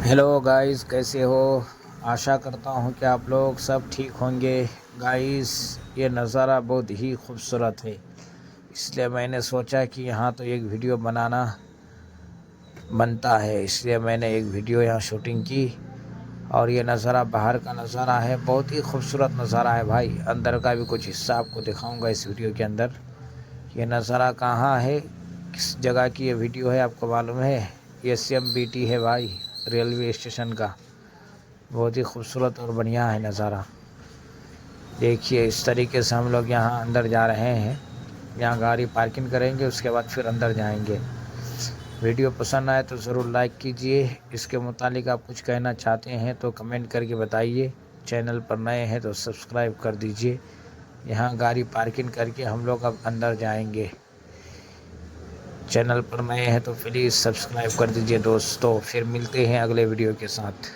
Hello guys, कैसे हो। आशा करता हूँ कि आप लोग सब ठीक होंगे। गाइस, ये नज़ारा बहुत ही खूबसूरत है, इसलिए मैंने सोचा कि यहाँ तो एक वीडियो बनाना बनता है, इसलिए मैंने एक वीडियो यहाँ शूटिंग की। और ये नज़ारा बाहर का नज़ारा है, बहुत ही खूबसूरत नज़ारा है भाई। अंदर का भी कुछ हिस्सा आपको दिखाऊंगा इस वीडियो के अंदर। ये नज़ारा कहाँ है, किस जगह की ये वीडियो है, आपको मालूम है? ये SMBT है भाई, रेलवे स्टेशन का। बहुत ही खूबसूरत और बढ़िया है नज़ारा। देखिए, इस तरीके से हम लोग यहाँ अंदर जा रहे हैं। यहाँ गाड़ी पार्किंग करेंगे, उसके बाद फिर अंदर जाएंगे। वीडियो पसंद आए तो ज़रूर लाइक कीजिए। इसके मुतालिक आप कुछ कहना चाहते हैं तो कमेंट करके बताइए। चैनल पर नए हैं तो सब्सक्राइब कर दीजिए। यहाँ गाड़ी पार्किंग करके हम लोग अब अंदर जाएंगे। चैनल पर नए हैं तो प्लीज़ सब्सक्राइब कर दीजिए दोस्तों। फिर मिलते हैं अगले वीडियो के साथ।